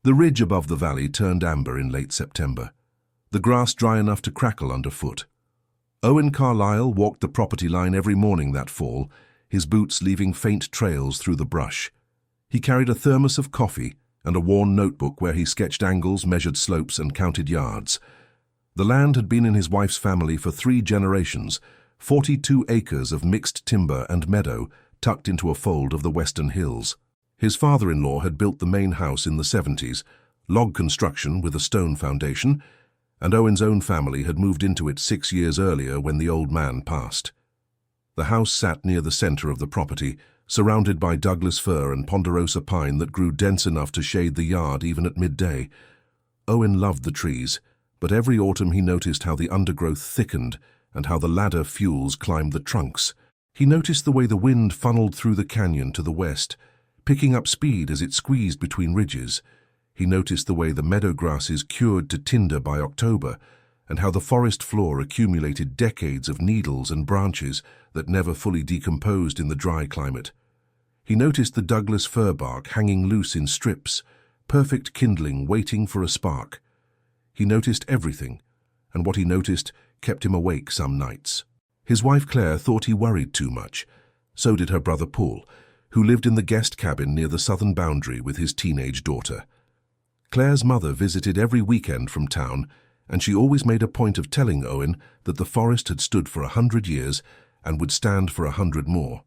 The ridge above the valley turned amber in late September, the grass dry enough to crackle underfoot. Owen Carlyle walked the property line every morning that fall, his boots leaving faint trails through the brush. He carried a thermos of coffee and a worn notebook where he sketched angles, measured slopes, and counted yards. The land had been in his wife's family for 3 generations, 42 acres of mixed timber and meadow tucked into a fold of the western hills. His father-in-law had built the main house in the 70s, log construction with a stone foundation, and Owen's own family had moved into it 6 years earlier when the old man passed. The house sat near the center of the property, surrounded by Douglas fir and ponderosa pine that grew dense enough to shade the yard even at midday. Owen loved the trees, but every autumn he noticed how the undergrowth thickened and how the ladder fuels climbed the trunks. He noticed the way the wind funneled through the canyon to the west, picking up speed as it squeezed between ridges. He noticed the way the meadow grasses cured to tinder by October, and how the forest floor accumulated decades of needles and branches that never fully decomposed in the dry climate. He noticed the Douglas fir bark hanging loose in strips, perfect kindling waiting for a spark. He noticed everything, and what he noticed kept him awake some nights. His wife Claire thought he worried too much. So did her brother Paul, who lived in the guest cabin near the southern boundary with his teenage daughter. Claire's mother visited every weekend from town, and she always made a point of telling Owen that the forest had stood for 100 years and would stand for 100 more.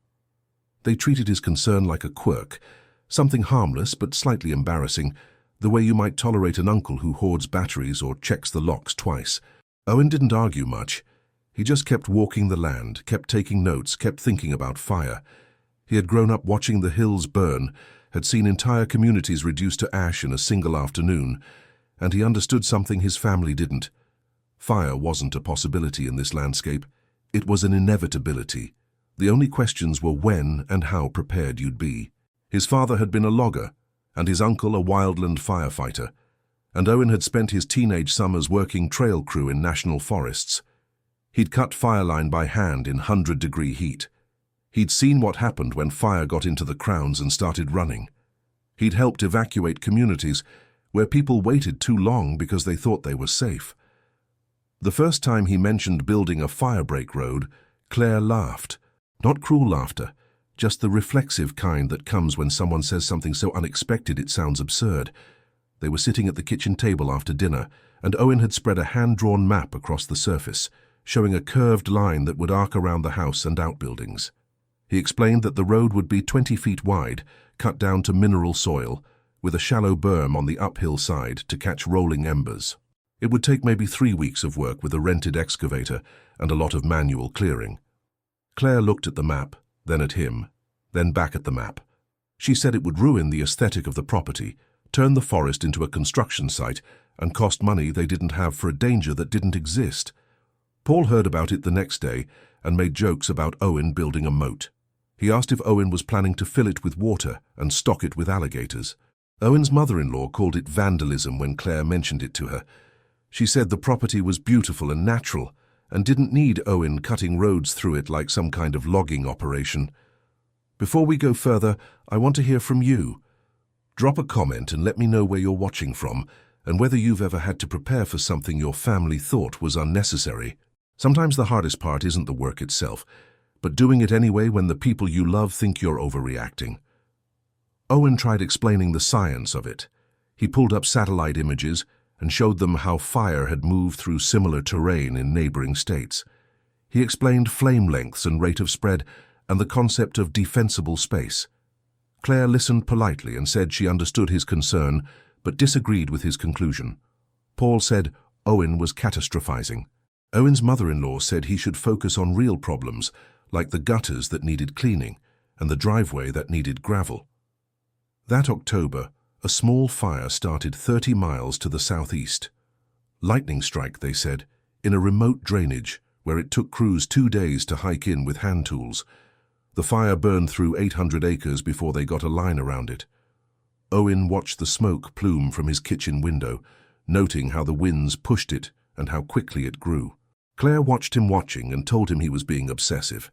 They treated his concern like a quirk, something harmless but slightly embarrassing, the way you might tolerate an uncle who hoards batteries or checks the locks twice. Owen didn't argue much. He just kept walking the land, kept taking notes, kept thinking about fire. He had grown up watching the hills burn, had seen entire communities reduced to ash in a single afternoon, and he understood something his family didn't. Fire wasn't a possibility in this landscape. It was an inevitability. The only questions were when and how prepared you'd be. His father had been a logger, and his uncle a wildland firefighter, and Owen had spent his teenage summers working trail crew in national forests. He'd cut fireline by hand in 100-degree heat. He'd seen what happened when fire got into the crowns and started running. He'd helped evacuate communities where people waited too long because they thought they were safe. The first time he mentioned building a Firebreak road, Claire laughed. Not cruel laughter, just the reflexive kind that comes when someone says something so unexpected it sounds absurd. They were sitting at the kitchen table after dinner, and Owen had spread a hand-drawn map across the surface, showing a curved line that would arc around the house and outbuildings. He explained that the road would be 20 feet wide, cut down to mineral soil, with a shallow berm on the uphill side to catch rolling embers. It would take maybe 3 weeks of work with a rented excavator and a lot of manual clearing. Claire looked at the map, then at him, then back at the map. She said it would ruin the aesthetic of the property, turn the forest into a construction site, and cost money they didn't have for a danger that didn't exist. Paul heard about it the next day and made jokes about Owen building a moat. He asked if Owen was planning to fill it with water and stock it with alligators. Owen's mother-in-law called it vandalism when Claire mentioned it to her. She said the property was beautiful and natural and didn't need Owen cutting roads through it like some kind of logging operation. Before we go further, I want to hear from you. Drop a comment and let me know where you're watching from and whether you've ever had to prepare for something your family thought was unnecessary. Sometimes the hardest part isn't the work itself, but doing it anyway when the people you love think you're overreacting. Owen tried explaining the science of it. He pulled up satellite images and showed them how fire had moved through similar terrain in neighboring states. He explained flame lengths and rate of spread and the concept of defensible space. Claire listened politely and said she understood his concern, but disagreed with his conclusion. Paul said Owen was catastrophizing. Owen's mother-in-law said he should focus on real problems, like the gutters that needed cleaning and the driveway that needed gravel. That October, a small fire started 30 miles to the southeast. Lightning strike, they said, in a remote drainage where it took crews 2 days to hike in with hand tools. The fire burned through 800 acres before they got a line around it. Owen watched the smoke plume from his kitchen window, noting how the winds pushed it and how quickly it grew. Claire watched him watching and told him he was being obsessive.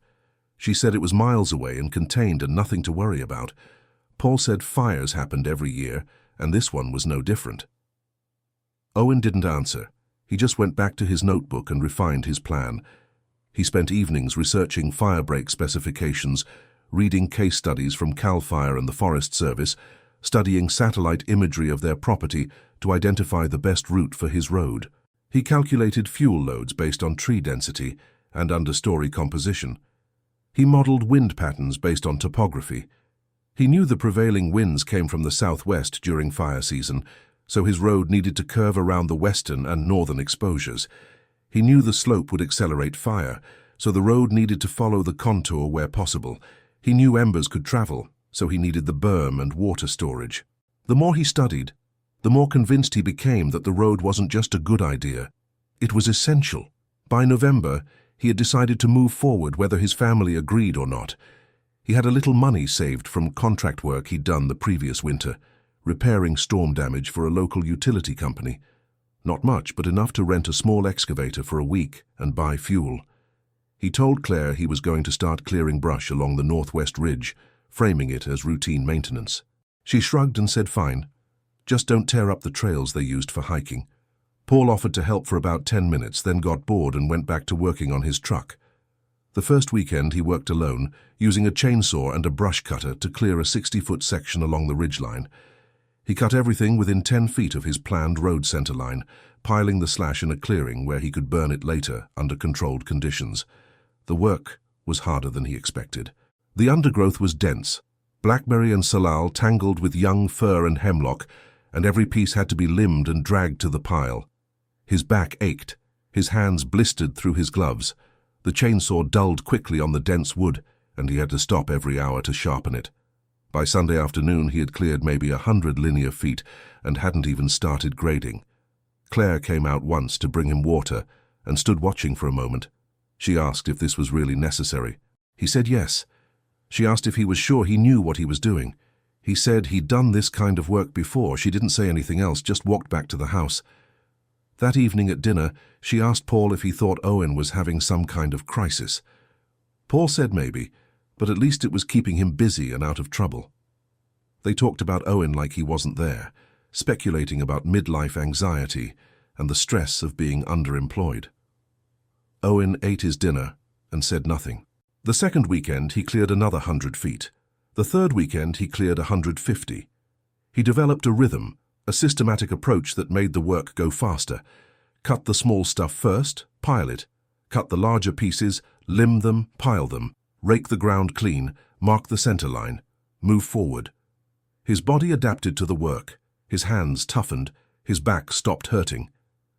She said it was miles away and contained and nothing to worry about. Paul said fires happened every year, and this one was no different. Owen didn't answer. He just went back to his notebook and refined his plan. He spent evenings researching Firebreak specifications, reading case studies from CAL FIRE and the Forest Service, studying satellite imagery of their property to identify the best route for his road. He calculated fuel loads based on tree density and understory composition. He modeled wind patterns based on topography. He knew the prevailing winds came from the southwest during fire season, so his road needed to curve around the western and northern exposures. He knew the slope would accelerate fire, so the road needed to follow the contour where possible. He knew embers could travel, so he needed the berm and water storage. The more he studied, the more convinced he became that the road wasn't just a good idea. It was essential. By November, he had decided to move forward whether his family agreed or not. He had a little money saved from contract work he'd done the previous winter, repairing storm damage for a local utility company. Not much, but enough to rent a small excavator for a week and buy fuel. He told Claire he was going to start clearing brush along the northwest ridge, framing it as routine maintenance. She shrugged and said fine. Just don't tear up the trails they used for hiking. Paul offered to help for about 10 minutes, then got bored and went back to working on his truck. The first weekend he worked alone, using a chainsaw and a brush cutter to clear a 60-foot section along the ridgeline. He cut everything within 10 feet of his planned road centerline, piling the slash in a clearing where he could burn it later under controlled conditions. The work was harder than he expected. The undergrowth was dense. Blackberry and salal tangled with young fir and hemlock, and every piece had to be limbed and dragged to the pile. His back ached. His hands blistered through his gloves. The chainsaw dulled quickly on the dense wood, and he had to stop every hour to sharpen it. By Sunday afternoon he had cleared maybe 100 linear feet and hadn't even started grading. Claire came out once to bring him water and stood watching for a moment. She asked if this was really necessary. He said yes. She asked if he was sure he knew what he was doing. He said he'd done this kind of work before. She didn't say anything else, just walked back to the house. That evening at dinner, she asked Paul if he thought Owen was having some kind of crisis. Paul said maybe, but at least it was keeping him busy and out of trouble. They talked about Owen like he wasn't there, speculating about midlife anxiety and the stress of being underemployed. Owen ate his dinner and said nothing. The second weekend he cleared another 100 feet. The third weekend he cleared 150. He developed a rhythm, a systematic approach that made the work go faster. Cut the small stuff first, pile it. Cut the larger pieces, limb them, pile them. Rake the ground clean, mark the center line, move forward. His body adapted to the work. His hands toughened. His back stopped hurting.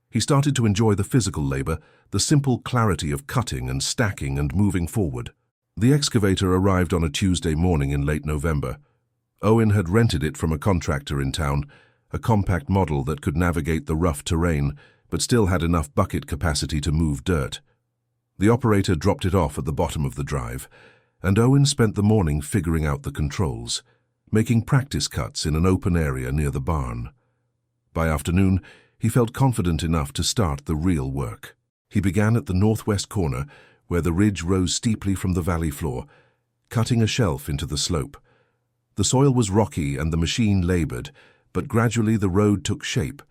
He started to enjoy the physical labor, the simple clarity of cutting and stacking and moving forward. The excavator arrived on a Tuesday morning in late November. Owen had rented it from a contractor in town, a compact model that could navigate the rough terrain, but still had enough bucket capacity to move dirt. The operator dropped it off at the bottom of the drive, and Owen spent the morning figuring out the controls, making practice cuts in an open area near the barn. By afternoon, he felt confident enough to start the real work. He began at the northwest corner, where the ridge rose steeply from the valley floor, cutting a shelf into the slope. The soil was rocky and the machine labored, but gradually the road took shape,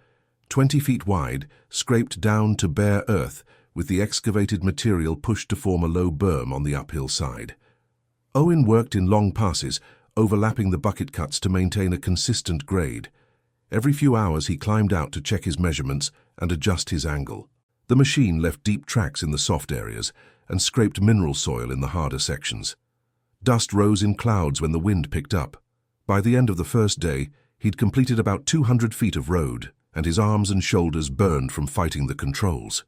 20 feet wide, scraped down to bare earth, with the excavated material pushed to form a low berm on the uphill side. Owen worked in long passes, overlapping the bucket cuts to maintain a consistent grade. Every few hours he climbed out to check his measurements and adjust his angle. The machine left deep tracks in the soft areas and scraped mineral soil in the harder sections. Dust rose in clouds when the wind picked up. By the end of the first day, he'd completed about 200 feet of road, and his arms and shoulders burned from fighting the controls.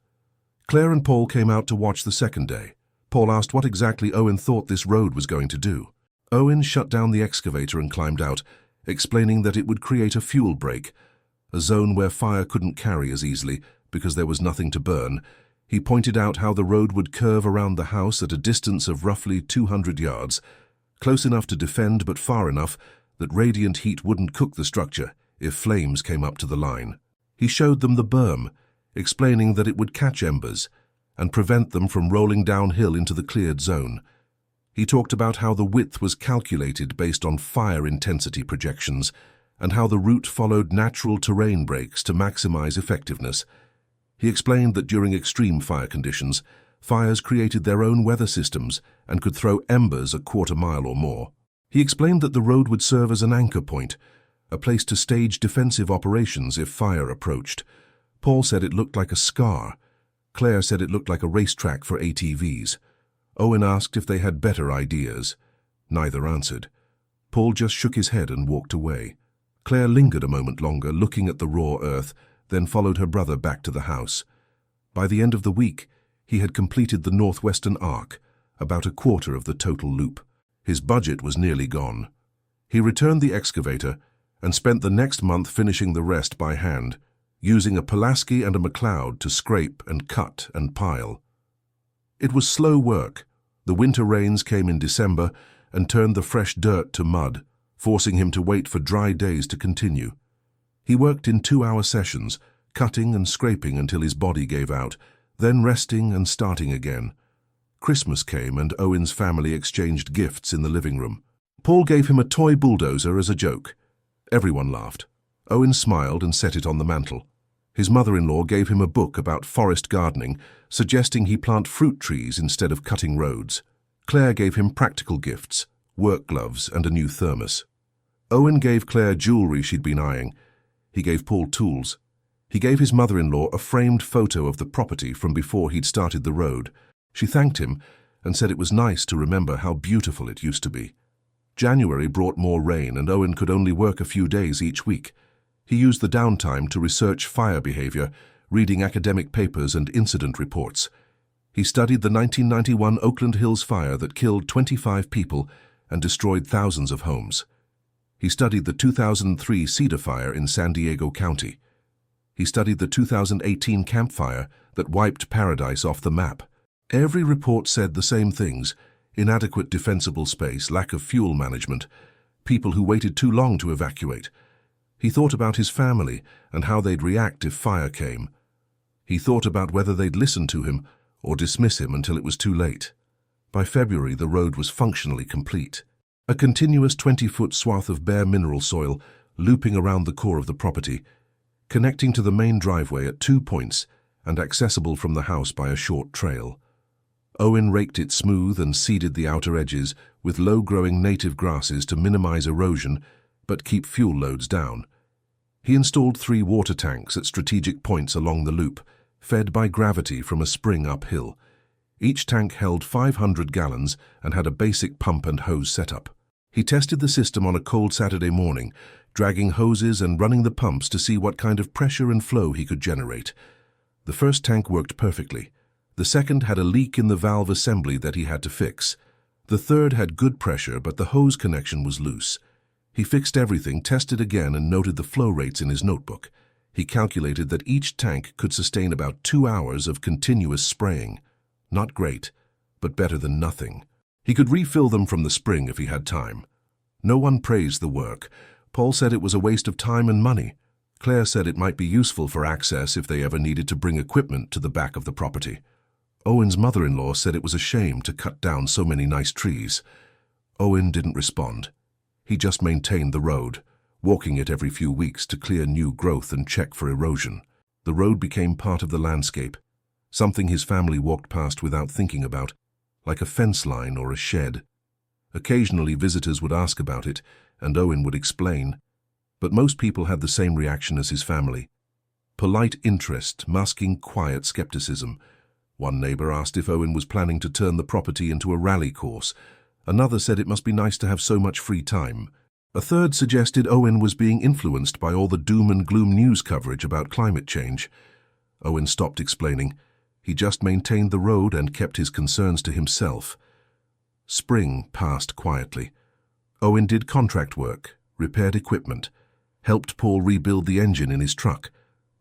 Claire and Paul came out to watch the second day. Paul asked what exactly Owen thought this road was going to do. Owen shut down the excavator and climbed out, explaining that it would create a fuel break, a zone where fire couldn't carry as easily because there was nothing to burn. He pointed out how the road would curve around the house at a distance of roughly 200 yards, close enough to defend but far enough that radiant heat wouldn't cook the structure if flames came up to the line. He showed them the berm, explaining that it would catch embers and prevent them from rolling downhill into the cleared zone. He talked about how the width was calculated based on fire intensity projections and how the route followed natural terrain breaks to maximize effectiveness. He explained that during extreme fire conditions, fires created their own weather systems and could throw embers a quarter-mile or more. He explained that the road would serve as an anchor point, a place to stage defensive operations if fire approached. Paul said it looked like a scar. Claire said it looked like a racetrack for ATVs. Owen asked if they had better ideas. Neither answered. Paul just shook his head and walked away. Claire lingered a moment longer, looking at the raw earth, then followed her brother back to the house. By the end of the week, he had completed the northwestern arc, about a quarter of the total loop. His budget was nearly gone. He returned the excavator and spent the next month finishing the rest by hand, using a Pulaski and a McLeod to scrape and cut and pile. It was slow work. The winter rains came in December and turned the fresh dirt to mud, forcing him to wait for dry days to continue. He worked in 2-hour sessions, cutting and scraping until his body gave out, then resting and starting again. Christmas came and Owen's family exchanged gifts in the living room. Paul gave him a toy bulldozer as a joke. Everyone laughed. Owen smiled and set it on the mantel. His mother-in-law gave him a book about forest gardening, suggesting he plant fruit trees instead of cutting roads. Claire gave him practical gifts, work gloves and a new thermos. Owen gave Claire jewelry she'd been eyeing. He gave Paul tools. He gave his mother-in-law a framed photo of the property from before he'd started the road. She thanked him and said it was nice to remember how beautiful it used to be. January brought more rain and Owen could only work a few days each week. He used the downtime to research fire behavior, reading academic papers and incident reports. He studied the 1991 Oakland Hills fire that killed 25 people and destroyed thousands of homes. He studied the 2003 Cedar Fire in San Diego County. He studied the 2018 Camp Fire that wiped Paradise off the map. Every report said the same things: inadequate defensible space, lack of fuel management, people who waited too long to evacuate. He thought about his family and how they'd react if fire came. He thought about whether they'd listen to him or dismiss him until it was too late. By February, the road was functionally complete. A continuous 20-foot swath of bare mineral soil looping around the core of the property, connecting to the main driveway at 2 points and accessible from the house by a short trail. Owen raked it smooth and seeded the outer edges with low-growing native grasses to minimize erosion but keep fuel loads down. He installed 3 water tanks at strategic points along the loop, fed by gravity from a spring uphill. Each tank held 500 gallons and had a basic pump and hose setup. He tested the system on a cold Saturday morning, dragging hoses and running the pumps to see what kind of pressure and flow he could generate. The first tank worked perfectly. The second had a leak in the valve assembly that he had to fix. The third had good pressure, but the hose connection was loose. He fixed everything, tested again, and noted the flow rates in his notebook. He calculated that each tank could sustain about 2 hours of continuous spraying. Not great, but better than nothing. He could refill them from the spring if he had time. No one praised the work. Paul said it was a waste of time and money. Claire said it might be useful for access if they ever needed to bring equipment to the back of the property. Owen's mother-in-law said it was a shame to cut down so many nice trees. Owen didn't respond. He just maintained the road, walking it every few weeks to clear new growth and check for erosion. The road became part of the landscape, something his family walked past without thinking about, like a fence line or a shed. Occasionally visitors would ask about it, and Owen would explain, but most people had the same reaction as his family. Polite interest masking quiet skepticism. One neighbor asked if Owen was planning to turn the property into a rally course. Another said it must be nice to have so much free time. A third suggested Owen was being influenced by all the doom and gloom news coverage about climate change. Owen stopped explaining. He just maintained the road and kept his concerns to himself. Spring passed quietly. Owen did contract work, repaired equipment, helped Paul rebuild the engine in his truck.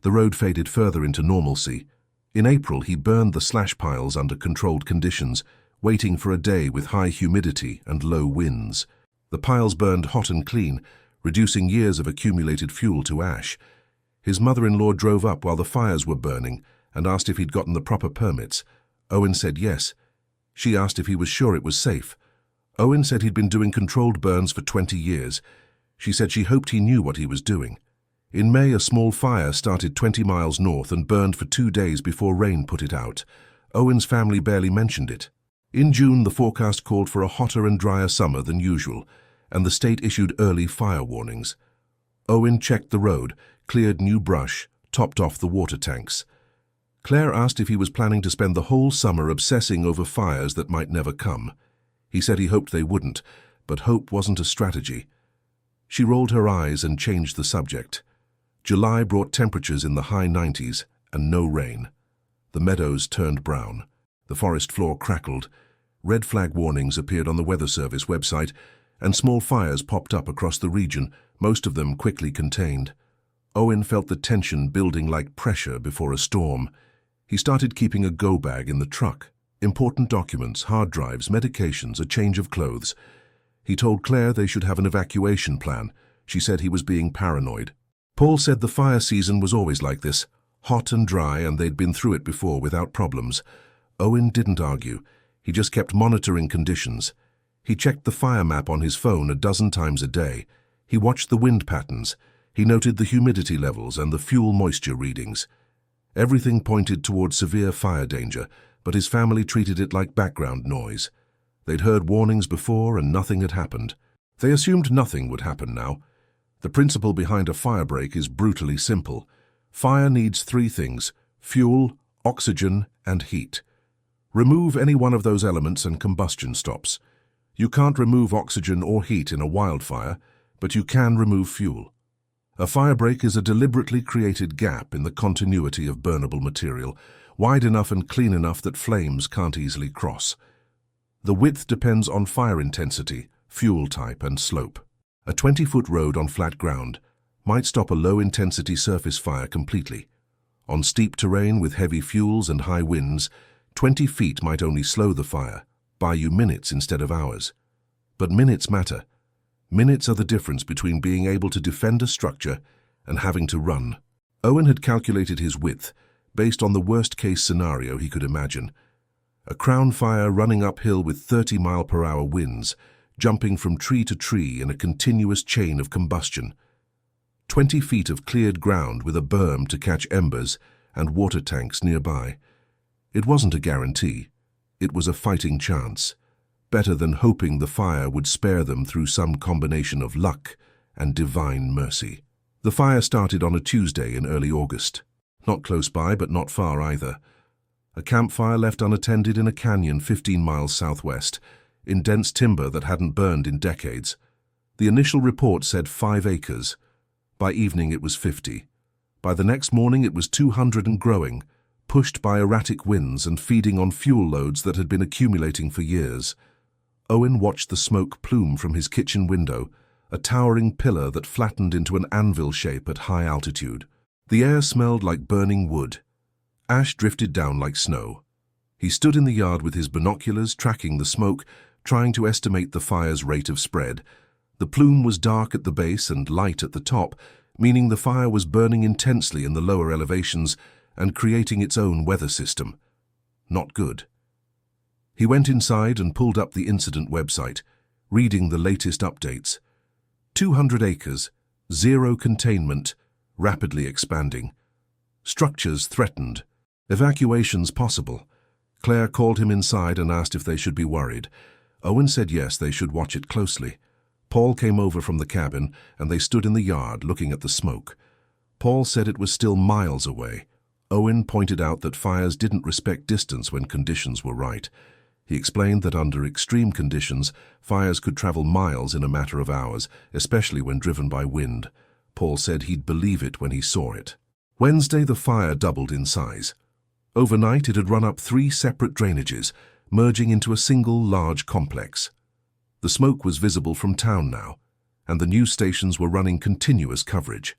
The road faded further into normalcy. In April, he burned the slash piles under controlled conditions, waiting for a day with high humidity and low winds. The piles burned hot and clean, reducing years of accumulated fuel to ash. His mother-in-law drove up while the fires were burning and asked if he'd gotten the proper permits. Owen said yes. She asked if he was sure it was safe. Owen said he'd been doing controlled burns for 20 years. She said she hoped he knew what he was doing. In May, a small fire started 20 miles north and burned for 2 days before rain put it out. Owen's family barely mentioned it. In June, the forecast called for a hotter and drier summer than usual, and the state issued early fire warnings. Owen checked the road, cleared new brush, topped off the water tanks. Claire asked if he was planning to spend the whole summer obsessing over fires that might never come. He said he hoped they wouldn't, but hope wasn't a strategy. She rolled her eyes and changed the subject. July brought temperatures in the high 90s and no rain. The meadows turned brown. The forest floor crackled. Red flag warnings appeared on the Weather Service website, and small fires popped up across the region, most of them quickly contained. Owen felt the tension building like pressure before a storm. He started keeping a go bag in the truck. Important documents, hard drives, medications, a change of clothes. He told Claire they should have an evacuation plan. She said he was being paranoid. Paul said the fire season was always like this, hot and dry, and they'd been through it before without problems. Owen didn't argue. He just kept monitoring conditions. He checked the fire map on his phone a dozen times a day. He watched the wind patterns. He noted the humidity levels and the fuel moisture readings. Everything pointed toward severe fire danger, but his family treated it like background noise. They'd heard warnings before and nothing had happened. They assumed nothing would happen now. The principle behind a firebreak is brutally simple. Fire needs 3 things: fuel, oxygen, and heat. Remove any one of those elements and combustion stops. You can't remove oxygen or heat in a wildfire, but you can remove fuel. A firebreak is a deliberately created gap in the continuity of burnable material, wide enough and clean enough that flames can't easily cross. The width depends on fire intensity, fuel type, and slope. A 20-foot road on flat ground might stop a low-intensity surface fire completely. On steep terrain with heavy fuels and high winds, 20 feet might only slow the fire, buy you minutes instead of hours. But minutes matter. Minutes are the difference between being able to defend a structure and having to run. Owen had calculated his width based on the worst-case scenario he could imagine. A crown fire running uphill with 30-mile-per-hour winds, jumping from tree to tree in a continuous chain of combustion. 20 feet of cleared ground with a berm to catch embers and water tanks nearby. It wasn't a guarantee. It was a fighting chance. Better than hoping the fire would spare them through some combination of luck and divine mercy. The fire started on a Tuesday in early August. Not close by, but not far either. A campfire left unattended in a canyon 15 miles southwest, in dense timber that hadn't burned in decades. The initial report said 5 acres. By evening it was 50. By the next morning it was 200 and growing, pushed by erratic winds and feeding on fuel loads that had been accumulating for years. Owen watched the smoke plume from his kitchen window, a towering pillar that flattened into an anvil shape at high altitude. The air smelled like burning wood. Ash drifted down like snow. He stood in the yard with his binoculars, tracking the smoke, trying to estimate the fire's rate of spread. The plume was dark at the base and light at the top, meaning the fire was burning intensely in the lower elevations and creating its own weather system. Not good. He went inside and pulled up the incident website, reading the latest updates. 200 acres, 0 containment, rapidly expanding. Structures threatened. Evacuations possible. Claire called him inside and asked if they should be worried. Owen said yes, they should watch it closely. Paul came over from the cabin, and they stood in the yard looking at the smoke. Paul said it was still miles away. Owen pointed out that fires didn't respect distance when conditions were right. He explained that under extreme conditions, fires could travel miles in a matter of hours, especially when driven by wind. Paul said he'd believe it when he saw it. Wednesday, the fire doubled in size. Overnight, it had run up 3 separate drainages, merging into a single large complex. The smoke was visible from town now, and the news stations were running continuous coverage.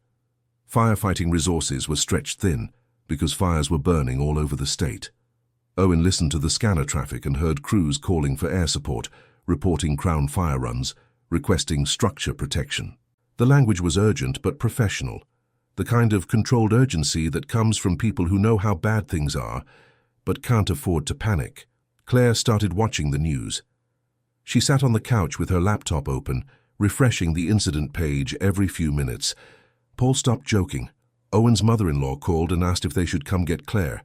Firefighting resources were stretched thin because fires were burning all over the state. Owen listened to the scanner traffic and heard crews calling for air support, reporting crown fire runs, requesting structure protection. The language was urgent but professional, the kind of controlled urgency that comes from people who know how bad things are but can't afford to panic. Claire started watching the news. She sat on the couch with her laptop open, refreshing the incident page every few minutes. Paul stopped joking. Owen's mother-in-law called and asked if they should come get Claire.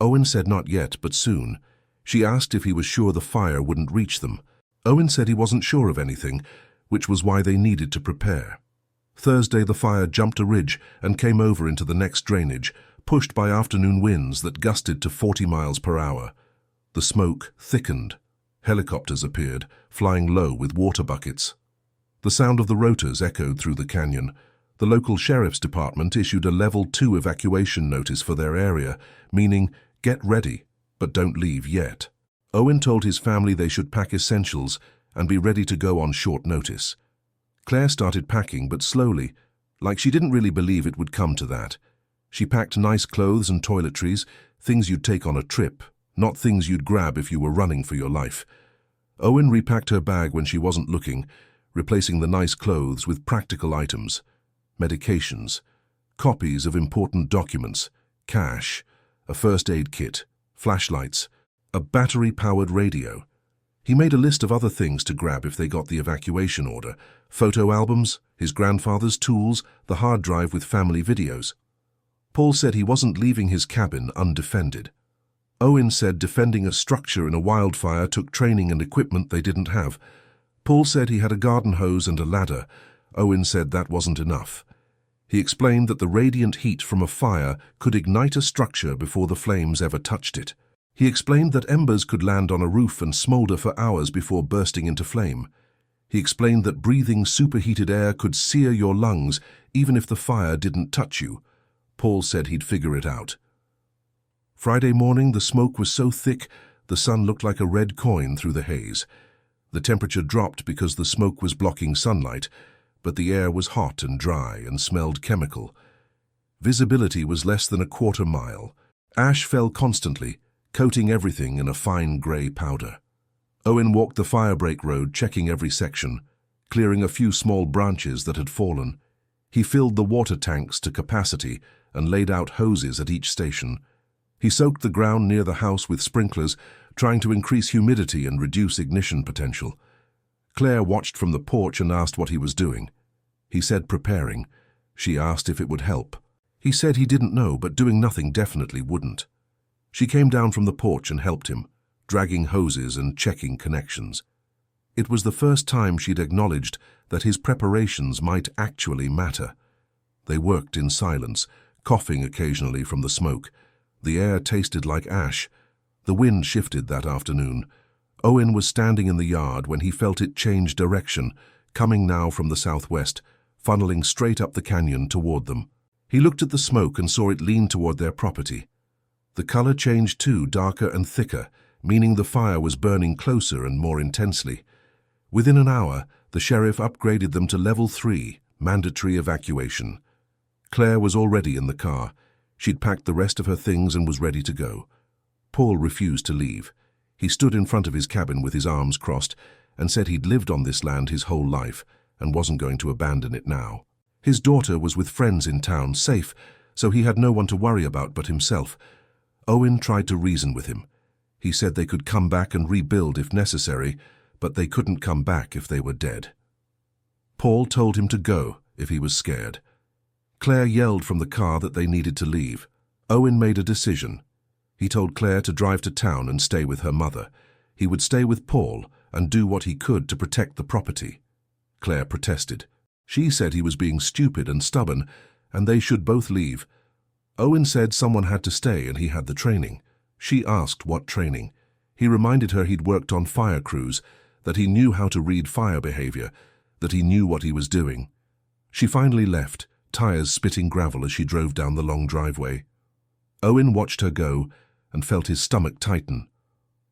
Owen said not yet, but soon. She asked if he was sure the fire wouldn't reach them. Owen said he wasn't sure of anything, which was why they needed to prepare. Thursday the fire jumped a ridge and came over into the next drainage, pushed by afternoon winds that gusted to 40 miles per hour. The smoke thickened. Helicopters appeared, flying low with water buckets. The sound of the rotors echoed through the canyon. The local sheriff's department issued a Level 2 evacuation notice for their area, meaning, get ready, but don't leave yet. Owen told his family they should pack essentials and be ready to go on short notice. Claire started packing, but slowly, like she didn't really believe it would come to that. She packed nice clothes and toiletries, things you'd take on a trip, not things you'd grab if you were running for your life. Owen repacked her bag when she wasn't looking, replacing the nice clothes with practical items. Medications, copies of important documents, cash, a first aid kit, flashlights, a battery-powered radio. He made a list of other things to grab if they got the evacuation order: photo albums, his grandfather's tools, the hard drive with family videos. Paul said he wasn't leaving his cabin undefended. Owen said defending a structure in a wildfire took training and equipment they didn't have. Paul said he had a garden hose and a ladder. Owen said that wasn't enough. He explained that the radiant heat from a fire could ignite a structure before the flames ever touched it. He explained that embers could land on a roof and smolder for hours before bursting into flame. He explained that breathing superheated air could sear your lungs even if the fire didn't touch you. Paul said he'd figure it out. Friday morning, the smoke was so thick the sun looked like a red coin through the haze. The temperature dropped because the smoke was blocking sunlight, but the air was hot and dry and smelled chemical. Visibility was less than a quarter mile. Ash fell constantly, coating everything in a fine grey powder. Owen walked the Firebreak road, checking every section, clearing a few small branches that had fallen. He filled the water tanks to capacity and laid out hoses at each station. He soaked the ground near the house with sprinklers, trying to increase humidity and reduce ignition potential. Claire watched from the porch and asked what he was doing. He said preparing. She asked if it would help. He said he didn't know, but doing nothing definitely wouldn't. She came down from the porch and helped him, dragging hoses and checking connections. It was the first time she'd acknowledged that his preparations might actually matter. They worked in silence, coughing occasionally from the smoke. The air tasted like ash. The wind shifted that afternoon. Owen was standing in the yard when he felt it change direction, coming now from the southwest, funneling straight up the canyon toward them. He looked at the smoke and saw it lean toward their property. The color changed too, darker and thicker, meaning the fire was burning closer and more intensely. Within an hour, the sheriff upgraded them to Level 3, mandatory evacuation. Claire was already in the car. She'd packed the rest of her things and was ready to go. Paul refused to leave. He stood in front of his cabin with his arms crossed and said he'd lived on this land his whole life and wasn't going to abandon it now. His daughter was with friends in town, safe, so he had no one to worry about but himself. Owen tried to reason with him. He said they could come back and rebuild if necessary, but they couldn't come back if they were dead. Paul told him to go if he was scared. Claire yelled from the car that they needed to leave. Owen made a decision. He told Claire to drive to town and stay with her mother. He would stay with Paul and do what he could to protect the property. Claire protested. She said he was being stupid and stubborn, and they should both leave. Owen said someone had to stay and he had the training. She asked what training. He reminded her he'd worked on fire crews, that he knew how to read fire behavior, that he knew what he was doing. She finally left, tires spitting gravel as she drove down the long driveway. Owen watched her go and felt his stomach tighten.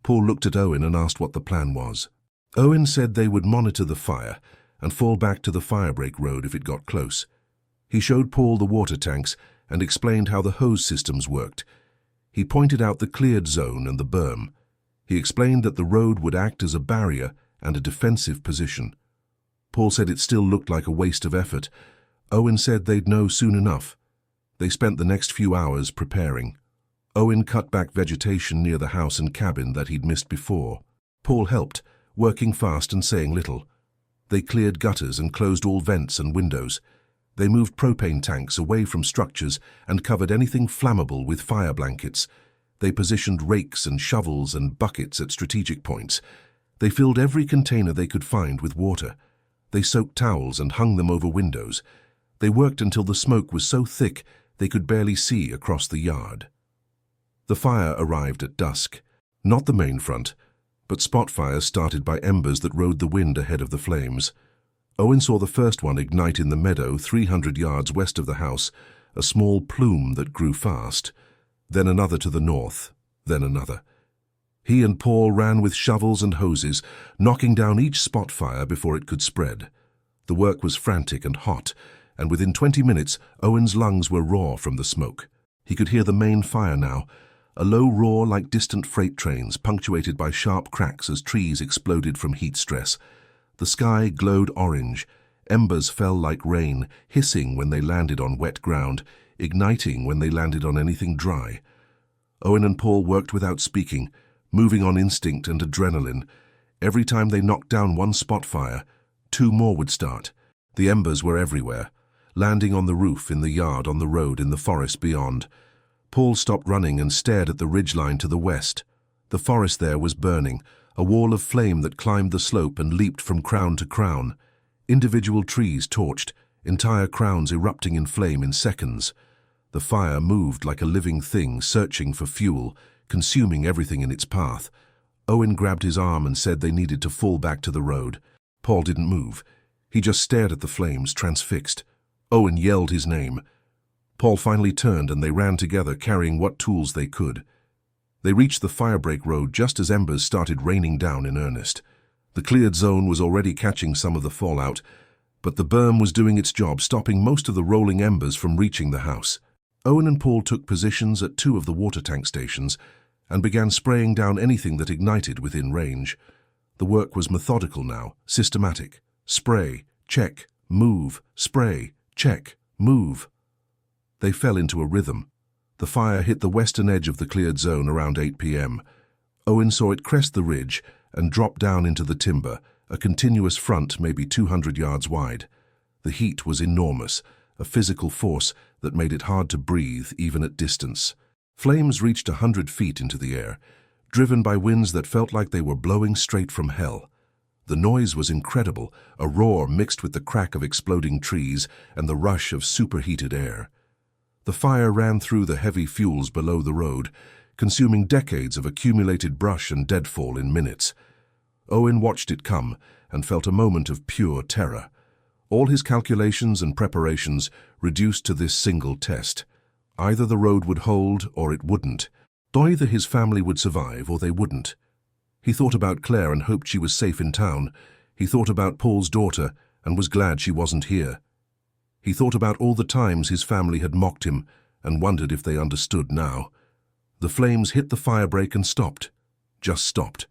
Paul looked at Owen and asked what the plan was. Owen said they would monitor the fire and fall back to the Firebreak road if it got close. He showed Paul the water tanks and explained how the hose systems worked. He pointed out the cleared zone and the berm. He explained that the road would act as a barrier and a defensive position. Paul said it still looked like a waste of effort. Owen said they'd know soon enough. They spent the next few hours preparing. Owen cut back vegetation near the house and cabin that he'd missed before. Paul helped, working fast and saying little. They cleared gutters and closed all vents and windows. They moved propane tanks away from structures and covered anything flammable with fire blankets. They positioned rakes and shovels and buckets at strategic points. They filled every container they could find with water. They soaked towels and hung them over windows. They worked until the smoke was so thick they could barely see across the yard. The fire arrived at dusk. Not the main front, but spot fires started by embers that rode the wind ahead of the flames. Owen saw the first one ignite in the meadow 300 yards west of the house, a small plume that grew fast. Then another to the north, then another. He and Paul ran with shovels and hoses, knocking down each spot fire before it could spread. The work was frantic and hot, and within 20 minutes, Owen's lungs were raw from the smoke. He could hear the main fire now, a low roar like distant freight trains, punctuated by sharp cracks as trees exploded from heat stress. The sky glowed orange. Embers fell like rain, hissing when they landed on wet ground, igniting when they landed on anything dry. Owen and Paul worked without speaking, moving on instinct and adrenaline. Every time they knocked down one spot fire, 2 more would start. The embers were everywhere, landing on the roof, in the yard, on the road, in the forest beyond. Paul stopped running and stared at the ridgeline to the west. The forest there was burning, a wall of flame that climbed the slope and leaped from crown to crown. Individual trees torched, entire crowns erupting in flame in seconds. The fire moved like a living thing, searching for fuel, consuming everything in its path. Owen grabbed his arm and said they needed to fall back to the road. Paul didn't move. He just stared at the flames, transfixed. Owen yelled his name. Paul finally turned and they ran together, carrying what tools they could. They reached the Firebreak road just as embers started raining down in earnest. The cleared zone was already catching some of the fallout, but the berm was doing its job, stopping most of the rolling embers from reaching the house. Owen and Paul took positions at 2 of the water tank stations and began spraying down anything that ignited within range. The work was methodical now, systematic. Spray, check, move, spray, check, move. They fell into a rhythm. The fire hit the western edge of the cleared zone around 8 p.m. Owen saw it crest the ridge and drop down into the timber, a continuous front maybe 200 yards wide. The heat was enormous, a physical force that made it hard to breathe even at distance. Flames reached 100 feet into the air, driven by winds that felt like they were blowing straight from hell. The noise was incredible, a roar mixed with the crack of exploding trees and the rush of superheated air. The fire ran through the heavy fuels below the road, consuming decades of accumulated brush and deadfall in minutes. Owen watched it come and felt a moment of pure terror. All his calculations and preparations reduced to this single test. Either the road would hold or it wouldn't. Either his family would survive or they wouldn't. He thought about Claire and hoped she was safe in town. He thought about Paul's daughter and was glad she wasn't here. He thought about all the times his family had mocked him and wondered if they understood now. The flames hit the Firebreak and stopped. Just stopped.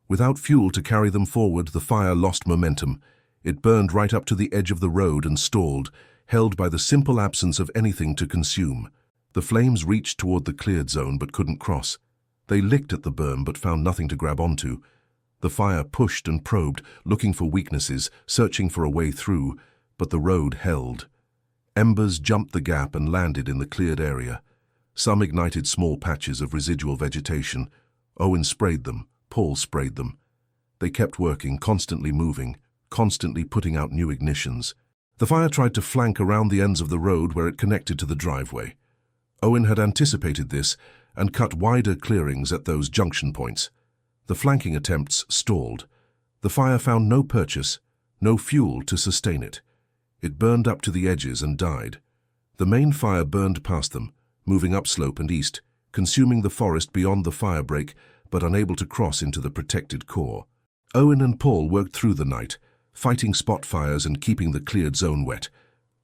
Without fuel to carry them forward, the fire lost momentum. It burned right up to the edge of the road and stalled, held by the simple absence of anything to consume. The flames reached toward the cleared zone but couldn't cross. They licked at the berm but found nothing to grab onto. The fire pushed and probed, looking for weaknesses, searching for a way through, but the road held. Embers jumped the gap and landed in the cleared area. Some ignited small patches of residual vegetation. Owen sprayed them, Paul sprayed them. They kept working, constantly moving, constantly putting out new ignitions. The fire tried to flank around the ends of the road where it connected to the driveway. Owen had anticipated this and cut wider clearings at those junction points. The flanking attempts stalled. The fire found no purchase, no fuel to sustain it. It burned up to the edges and died. The main fire burned past them, moving upslope and east, consuming the forest beyond the Firebreak, but unable to cross into the protected core. Owen and Paul worked through the night, fighting spot fires and keeping the cleared zone wet.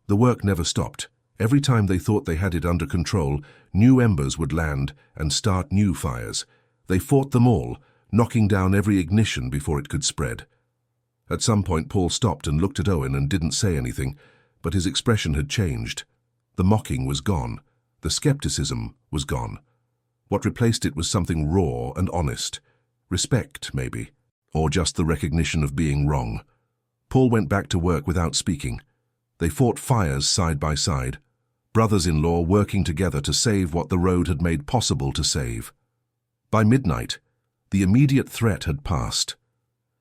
The work never stopped. Every time they thought they had it under control, new embers would land and start new fires. They fought them all, knocking down every ignition before it could spread. At some point, Paul stopped and looked at Owen and didn't say anything, but his expression had changed. The mocking was gone. The skepticism was gone. What replaced it was something raw and honest. Respect, maybe, or just the recognition of being wrong. Paul went back to work without speaking. They fought fires side by side, brothers-in-law working together to save what the road had made possible to save. By midnight, the immediate threat had passed.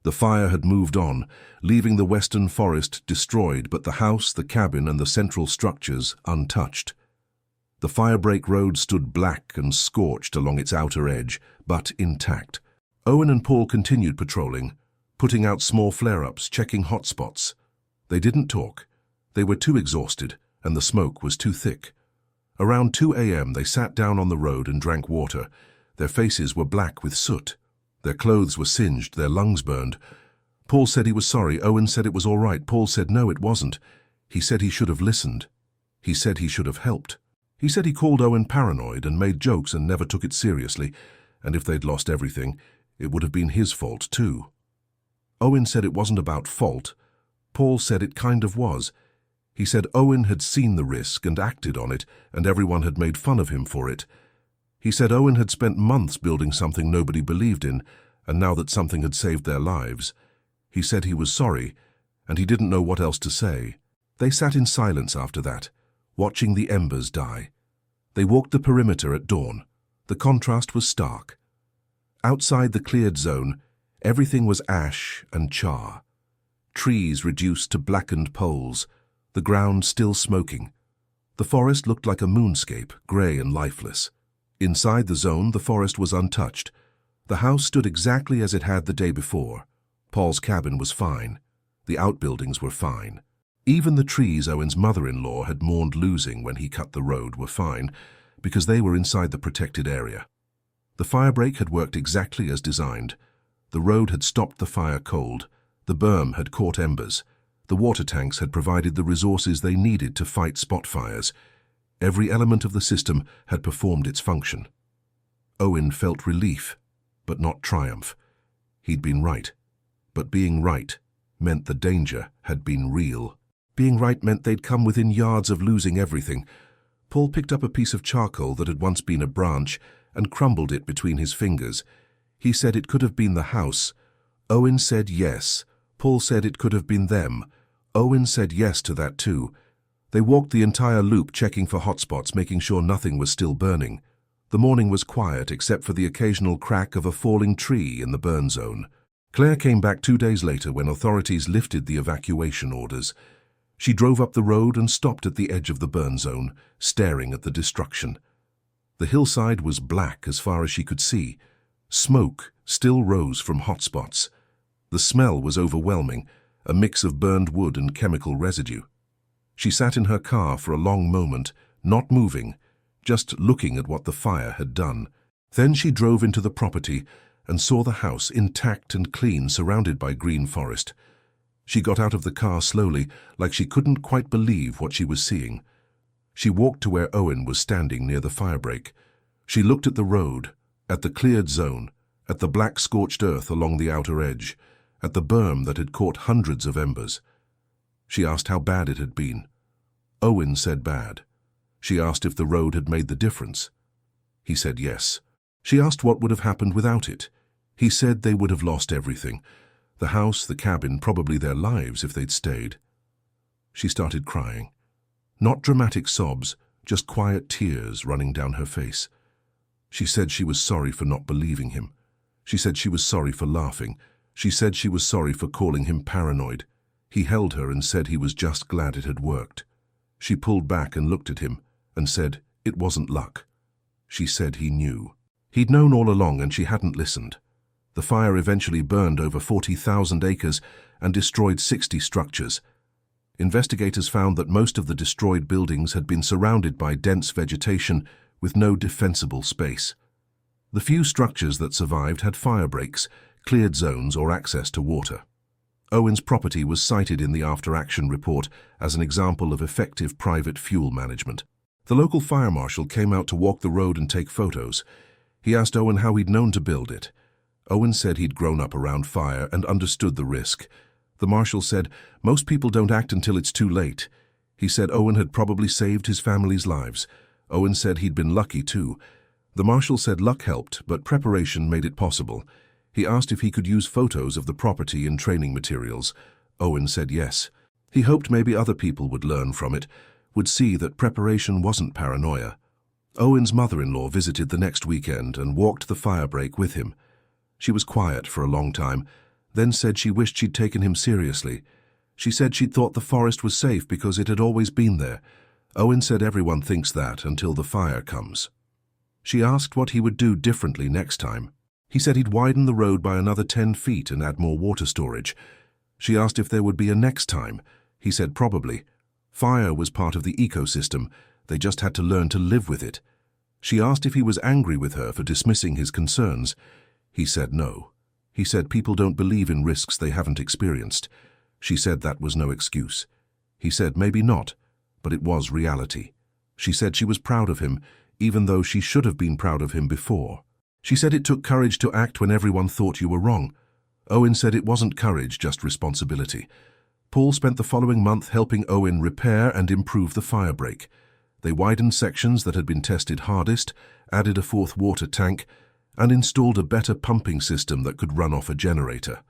The fire had moved on, leaving the western forest destroyed, but the house, the cabin, and the central structures untouched. The Firebreak road stood black and scorched along its outer edge, but intact. Owen and Paul continued patrolling, putting out small flare-ups, checking hotspots. They didn't talk. They were too exhausted, and the smoke was too thick. Around 2 a.m. they sat down on the road and drank water. Their faces were black with soot. Their clothes were singed, their lungs burned. Paul said he was sorry. Owen said it was all right. Paul said no, it wasn't. He said he should have listened. He said he should have helped. He said he called Owen paranoid and made jokes and never took it seriously, and if they'd lost everything, it would have been his fault too. Owen said it wasn't about fault. Paul said it kind of was. He said Owen had seen the risk and acted on it, and everyone had made fun of him for it. He said Owen had spent months building something nobody believed in, and now that something had saved their lives. He said he was sorry, and he didn't know what else to say. They sat in silence after that, watching the embers die. They walked the perimeter at dawn. The contrast was stark. Outside the cleared zone, everything was ash and char. Trees reduced to blackened poles, the ground still smoking. The forest looked like a moonscape, grey and lifeless. Inside the zone, the forest was untouched. The house stood exactly as it had the day before. Paul's cabin was fine. The outbuildings were fine. Even the trees Owen's mother-in-law had mourned losing when he cut the road were fine, because they were inside the protected area. The firebreak had worked exactly as designed. The road had stopped the fire cold. The berm had caught embers. The water tanks had provided the resources they needed to fight spot fires. Every element of the system had performed its function. Owen felt relief, but not triumph. He'd been right. But being right meant the danger had been real. Being right meant they'd come within yards of losing everything. Paul picked up a piece of charcoal that had once been a branch and crumbled it between his fingers. He said it could have been the house. Owen said yes. Paul said it could have been them. Owen said yes to that too. They walked the entire loop, checking for hotspots, making sure nothing was still burning. The morning was quiet except for the occasional crack of a falling tree in the burn zone. Claire came back 2 days later when authorities lifted the evacuation orders. She drove up the road and stopped at the edge of the burn zone, staring at the destruction. The hillside was black as far as she could see. Smoke still rose from hotspots. The smell was overwhelming, a mix of burned wood and chemical residue. She sat in her car for a long moment, not moving, just looking at what the fire had done. Then she drove into the property and saw the house intact and clean, surrounded by green forest. She got out of the car slowly, like she couldn't quite believe what she was seeing. She walked to where Owen was standing near the firebreak. She looked at the road, at the cleared zone, at the black scorched earth along the outer edge, at the berm that had caught hundreds of embers. She asked how bad it had been. Owen said bad. She asked if the road had made the difference. He said yes. She asked what would have happened without it. He said they would have lost everything. The house, the cabin, probably their lives if they'd stayed. She started crying. Not dramatic sobs, just quiet tears running down her face. She said she was sorry for not believing him. She said she was sorry for laughing. She said she was sorry for calling him paranoid. He held her and said he was just glad it had worked. She pulled back and looked at him and said it wasn't luck. She said he knew. He'd known all along and she hadn't listened. The fire eventually burned over 40,000 acres and destroyed 60 structures. Investigators found that most of the destroyed buildings had been surrounded by dense vegetation with no defensible space. The few structures that survived had fire breaks, cleared zones, or access to water. Owen's property was cited in the after-action report as an example of effective private fuel management. The local fire marshal came out to walk the road and take photos. He asked Owen how he'd known to build it. Owen said he'd grown up around fire and understood the risk. The marshal said, most people don't act until it's too late. He said Owen had probably saved his family's lives. Owen said he'd been lucky too. The marshal said luck helped, but preparation made it possible. He asked if he could use photos of the property in training materials. Owen said yes. He hoped maybe other people would learn from it, would see that preparation wasn't paranoia. Owen's mother-in-law visited the next weekend and walked the firebreak with him. She was quiet for a long time, then said she wished she'd taken him seriously. She said she'd thought the forest was safe because it had always been there. Owen said everyone thinks that until the fire comes. She asked what he would do differently next time. He said he'd widen the road by another 10 feet and add more water storage. She asked if there would be a next time. He said probably. Fire was part of the ecosystem. They just had to learn to live with it. She asked if he was angry with her for dismissing his concerns. He said no. He said people don't believe in risks they haven't experienced. She said that was no excuse. He said maybe not, but it was reality. She said she was proud of him, even though she should have been proud of him before. She said it took courage to act when everyone thought you were wrong. Owen said it wasn't courage, just responsibility. Paul spent the following month helping Owen repair and improve the firebreak. They widened sections that had been tested hardest, added a 4th water tank, and installed a better pumping system that could run off a generator.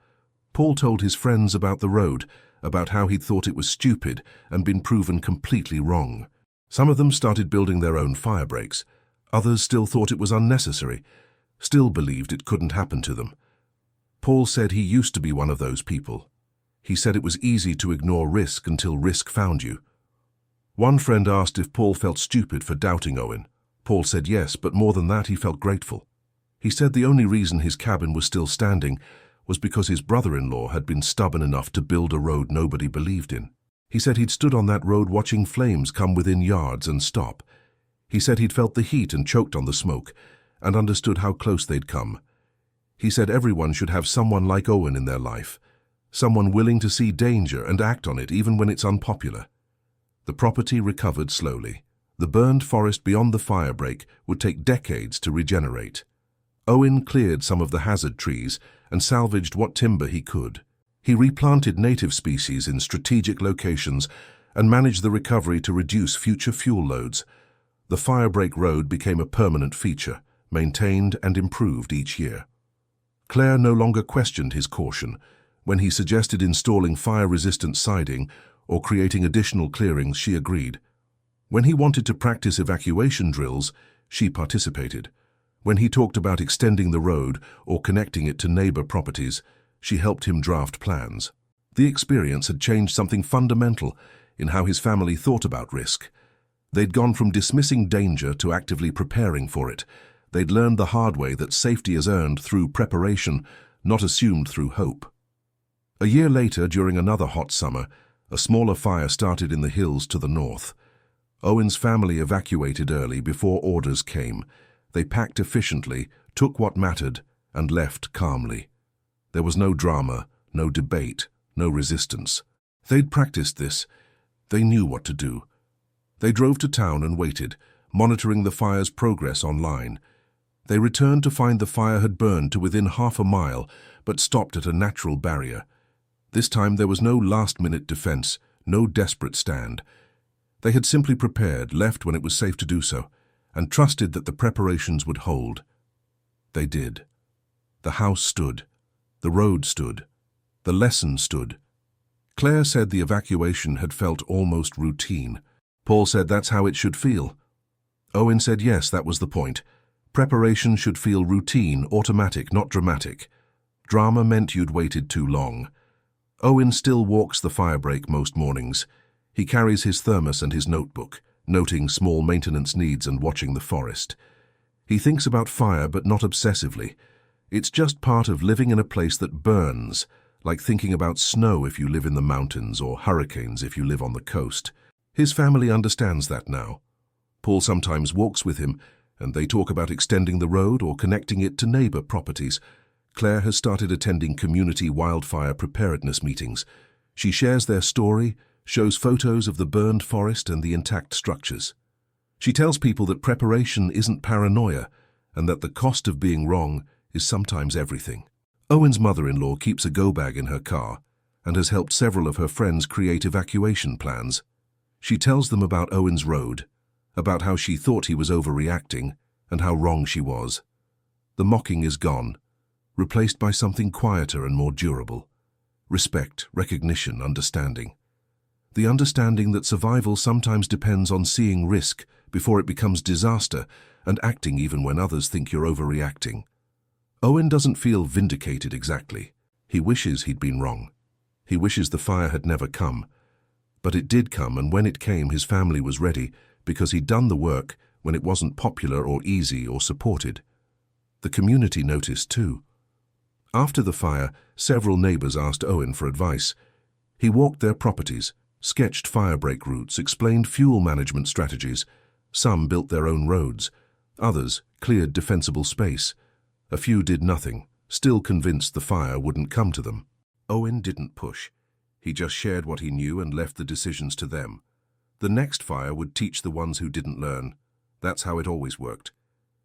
Paul told his friends about the road, about how he'd thought it was stupid and been proven completely wrong. Some of them started building their own firebreaks. Others still thought it was unnecessary, still believed it couldn't happen to them. Paul said he used to be one of those people. He said it was easy to ignore risk until risk found you. One friend asked if Paul felt stupid for doubting Owen. Paul said yes, but more than that, he felt grateful. He said the only reason his cabin was still standing was because his brother-in-law had been stubborn enough to build a road nobody believed in. He said he'd stood on that road watching flames come within yards and stop. He said he'd felt the heat and choked on the smoke, and understood how close they'd come. He said everyone should have someone like Owen in their life, someone willing to see danger and act on it even when it's unpopular. The property recovered slowly. The burned forest beyond the firebreak would take decades to regenerate. Owen cleared some of the hazard trees and salvaged what timber he could. He replanted native species in strategic locations and managed the recovery to reduce future fuel loads. The Firebreak Road became a permanent feature, maintained and improved each year. Claire no longer questioned his caution. When he suggested installing fire-resistant siding or creating additional clearings, she agreed. When he wanted to practice evacuation drills, she participated. When he talked about extending the road or connecting it to neighbor properties, she helped him draft plans. The experience had changed something fundamental in how his family thought about risk. They'd gone from dismissing danger to actively preparing for it. They'd learned the hard way that safety is earned through preparation, not assumed through hope. A year later, during another hot summer, a smaller fire started in the hills to the north. Owen's family evacuated early before orders came. They packed efficiently, took what mattered, and left calmly. There was no drama, no debate, no resistance. They'd practiced this. They knew what to do. They drove to town and waited, monitoring the fire's progress online. They returned to find the fire had burned to within half a mile, but stopped at a natural barrier. This time there was no last-minute defense, no desperate stand. They had simply prepared, left when it was safe to do so, and trusted that the preparations would hold. They did. The house stood. The road stood. The lesson stood. Claire said the evacuation had felt almost routine. Paul said that's how it should feel. Owen said yes, that was the point. Preparation should feel routine, automatic, not dramatic. Drama meant you'd waited too long. Owen still walks the firebreak most mornings. He carries his thermos and his notebook, noting small maintenance needs and watching the forest. He thinks about fire, but not obsessively. It's just part of living in a place that burns, like thinking about snow if you live in the mountains or hurricanes if you live on the coast. His family understands that now. Paul sometimes walks with him, and they talk about extending the road or connecting it to neighbor properties. Claire has started attending community wildfire preparedness meetings. She shares their story, shows photos of the burned forest and the intact structures. She tells people that preparation isn't paranoia, and that the cost of being wrong is sometimes everything. Owen's mother-in-law keeps a go-bag in her car and has helped several of her friends create evacuation plans. She tells them about Owen's road, about how she thought he was overreacting and how wrong she was. The mocking is gone, replaced by something quieter and more durable. respect, recognition, understanding. The understanding that survival sometimes depends on seeing risk before it becomes disaster and acting even when others think you're overreacting. Owen doesn't feel vindicated exactly. He wishes he'd been wrong. He wishes the fire had never come. But it did come, and when it came, his family was ready because he'd done the work when it wasn't popular or easy or supported. The community noticed too. After the fire, several neighbors asked Owen for advice. He walked their properties, sketched firebreak routes, explained fuel management strategies. Some built their own roads. Others cleared defensible space. A few did nothing, still convinced the fire wouldn't come to them. Owen didn't push. He just shared what he knew and left the decisions to them. The next fire would teach the ones who didn't learn. That's how it always worked.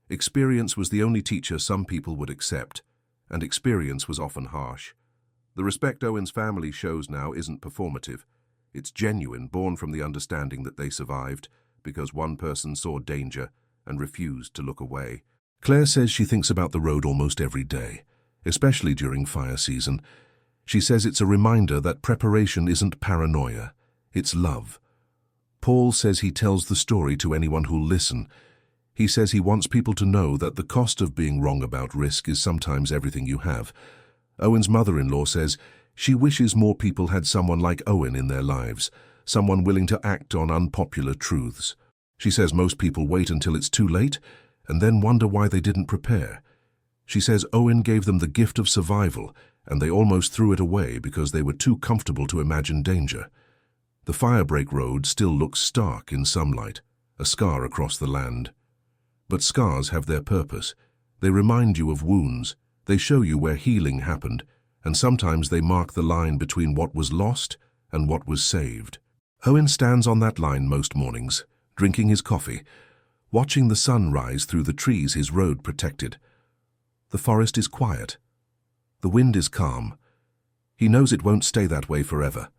Experience was the only teacher some people would accept, and experience was often harsh. The respect Owen's family shows now isn't performative. It's genuine, born from the understanding that they survived because one person saw danger and refused to look away. Claire says she thinks about the road almost every day, especially during fire season. She says it's a reminder that preparation isn't paranoia, it's love. Paul says he tells the story to anyone who'll listen. He says he wants people to know that the cost of being wrong about risk is sometimes everything you have. Owen's mother-in-law says she wishes more people had someone like Owen in their lives, someone willing to act on unpopular truths. She says most people wait until it's too late and then wonder why they didn't prepare. She says Owen gave them the gift of survival, and they almost threw it away because they were too comfortable to imagine danger. The Firebreak road still looks stark in some light, a scar across the land. But scars have their purpose. They remind you of wounds, they show you where healing happened, and sometimes they mark the line between what was lost and what was saved. Owen stands on that line most mornings, drinking his coffee, watching the sun rise through the trees his road protected. The forest is quiet. The wind is calm. He knows it won't stay that way forever.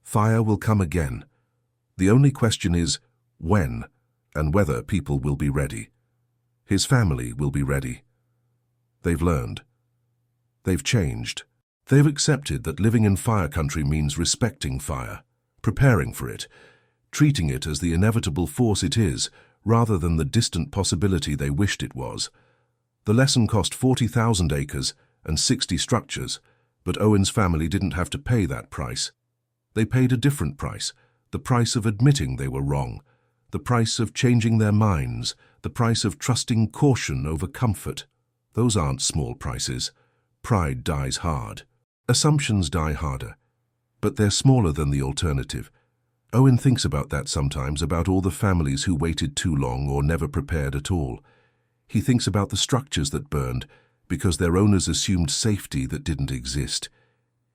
Fire will come again. The only question is when and whether people will be ready. His family will be ready. They've learned. They've changed. They've accepted that living in fire country means respecting fire, preparing for it, treating it as the inevitable force it is, rather than the distant possibility they wished it was. The lesson cost 40,000 acres and 60 structures, but Owen's family didn't have to pay that price. They paid a different price, the price of admitting they were wrong, the price of changing their minds, the price of trusting caution over comfort. Those aren't small prices. Pride dies hard. Assumptions die harder, but they're smaller than the alternative. Owen thinks about that sometimes, about all the families who waited too long or never prepared at all. He thinks about the structures that burned because their owners assumed safety that didn't exist.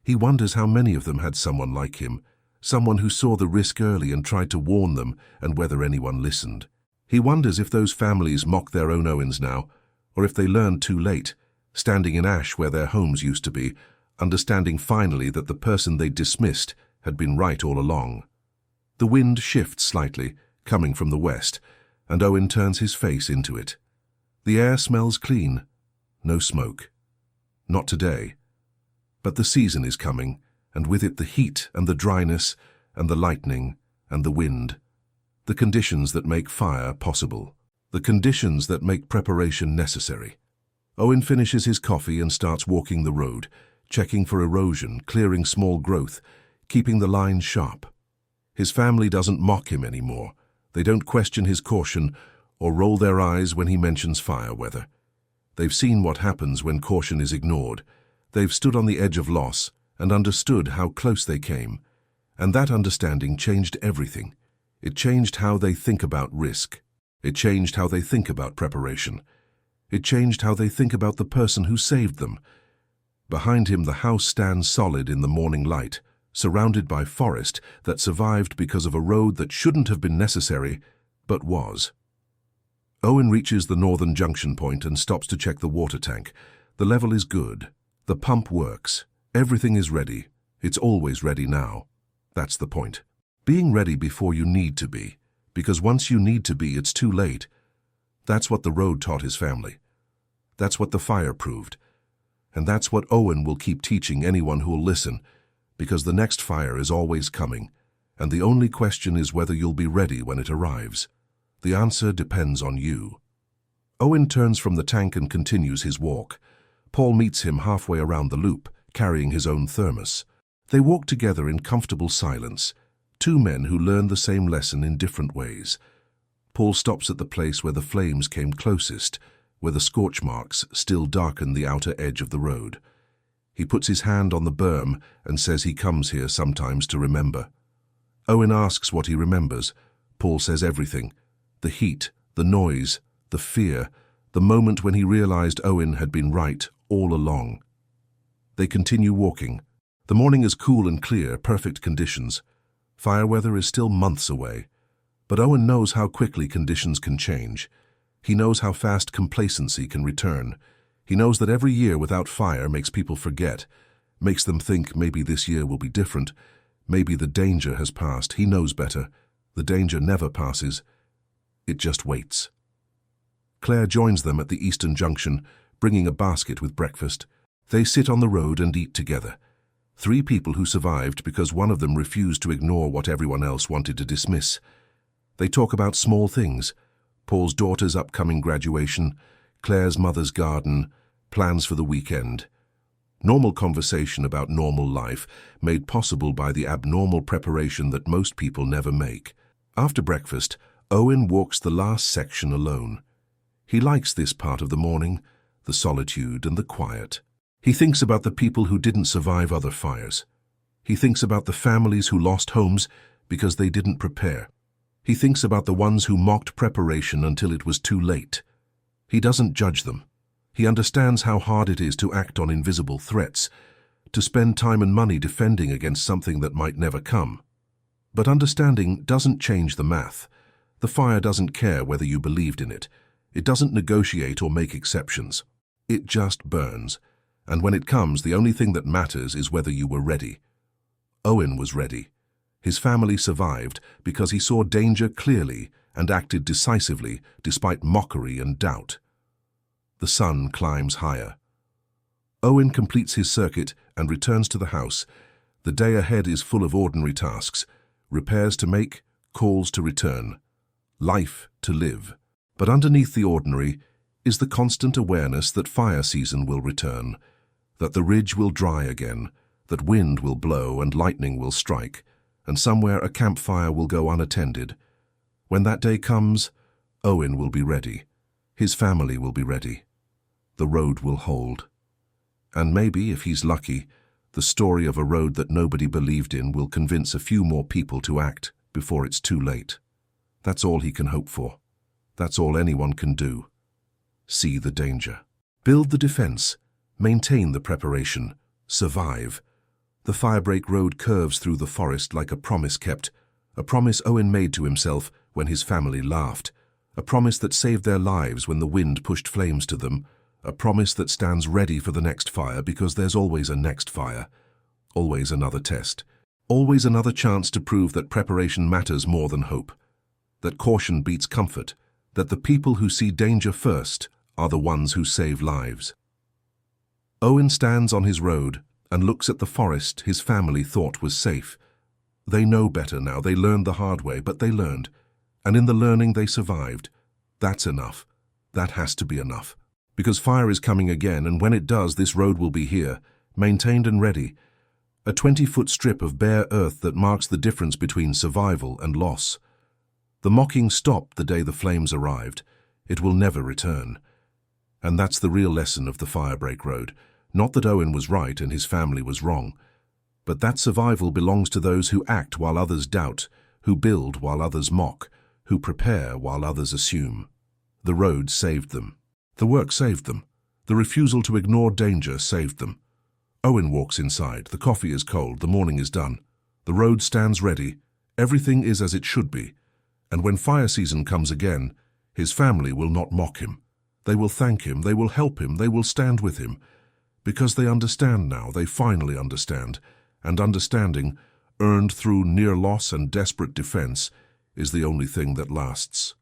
He wonders how many of them had someone like him, someone who saw the risk early and tried to warn them, and whether anyone listened. He wonders if those families mock their own Owens now, or if they learned too late, standing in ash where their homes used to be, understanding finally that the person they dismissed had been right all along. The wind shifts slightly, coming from the west, and Owen turns his face into it. The air smells clean. No smoke. Not today. But the season is coming, and with it the heat and the dryness and the lightning and the wind. The conditions that make fire possible. The conditions that make preparation necessary. Owen finishes his coffee and starts walking the road, checking for erosion, clearing small growth, keeping the line sharp. His family doesn't mock him anymore. They don't question his caution or roll their eyes when he mentions fire weather. They've seen what happens when caution is ignored. They've stood on the edge of loss and understood how close they came. And that understanding changed everything. It changed how they think about risk. It changed how they think about preparation. It changed how they think about the person who saved them. Behind him, the house stands solid in the morning light, surrounded by forest that survived because of a road that shouldn't have been necessary, but was. Owen reaches the northern junction point and stops to check the water tank. The level is good. The pump works. Everything is ready. It's always ready now. That's the point. Being ready before you need to be, because once you need to be, it's too late. That's what the road taught his family. That's what the fire proved. And that's what Owen will keep teaching anyone who'll listen, because the next fire is always coming, and the only question is whether you'll be ready when it arrives. The answer depends on you. Owen turns from the tank and continues his walk. Paul meets him halfway around the loop, carrying his own thermos. They walk together in comfortable silence, two men who learn the same lesson in different ways. Paul stops at the place where the flames came closest, where the scorch marks still darken the outer edge of the road. He puts his hand on the berm and says he comes here sometimes to remember. Owen asks what he remembers. Paul says everything. The heat, the noise, the fear, the moment when he realized Owen had been right all along. They continue walking. The morning is cool and clear, perfect conditions. Fire weather is still months away. But Owen knows how quickly conditions can change. He knows how fast complacency can return. He knows that every year without fire makes people forget, makes them think maybe this year will be different, maybe the danger has passed. He knows better. The danger never passes. It just waits. Claire joins them at the Eastern Junction, bringing a basket with breakfast. They sit on the road and eat together. 3 people who survived because one of them refused to ignore what everyone else wanted to dismiss. They talk about small things: Paul's daughter's upcoming graduation, Claire's mother's garden, plans for the weekend. Normal conversation about normal life, made possible by the abnormal preparation that most people never make. After breakfast, Owen walks the last section alone. He likes this part of the morning, the solitude and the quiet. He thinks about the people who didn't survive other fires. He thinks about the families who lost homes because they didn't prepare. He thinks about the ones who mocked preparation until it was too late. He doesn't judge them. He understands how hard it is to act on invisible threats, to spend time and money defending against something that might never come. But understanding doesn't change the math. The fire doesn't care whether you believed in it. It doesn't negotiate or make exceptions. It just burns. And when it comes, the only thing that matters is whether you were ready. Owen was ready. His family survived because he saw danger clearly and acted decisively despite mockery and doubt. The sun climbs higher. Owen completes his circuit and returns to the house. The day ahead is full of ordinary tasks: repairs to make, calls to return, life to live. But underneath the ordinary is the constant awareness that fire season will return, that the ridge will dry again, that wind will blow and lightning will strike, and somewhere a campfire will go unattended. When that day comes, Owen will be ready. His family will be ready. The road will hold. And maybe, if he's lucky, the story of a road that nobody believed in will convince a few more people to act before it's too late. That's all he can hope for. That's all anyone can do. See the danger. Build the defense. Maintain the preparation. Survive. The Firebreak road curves through the forest like a promise kept, a promise Owen made to himself when his family laughed, a promise that saved their lives when the wind pushed flames to them, a promise that stands ready for the next fire because there's always a next fire, always another test, always another chance to prove that preparation matters more than hope, that caution beats comfort, that the people who see danger first are the ones who save lives. Owen stands on his road and looks at the forest his family thought was safe. They know better now. They learned the hard way, but they learned. And in the learning they survived. That's enough. That has to be enough. Because fire is coming again, and when it does, this road will be here, maintained and ready. A 20-foot strip of bare earth that marks the difference between survival and loss. The mocking stopped the day the flames arrived. It will never return. And that's the real lesson of the Firebreak road. Not that Owen was right and his family was wrong, but that survival belongs to those who act while others doubt, who build while others mock, who prepare while others assume. The road saved them. The work saved them. The refusal to ignore danger saved them. Owen walks inside. The coffee is cold. The morning is done. The road stands ready. Everything is as it should be. And when fire season comes again, his family will not mock him. They will thank him. They will help him. They will stand with him. Because they understand now. They finally understand. And understanding, earned through near loss and desperate defense, is the only thing that lasts.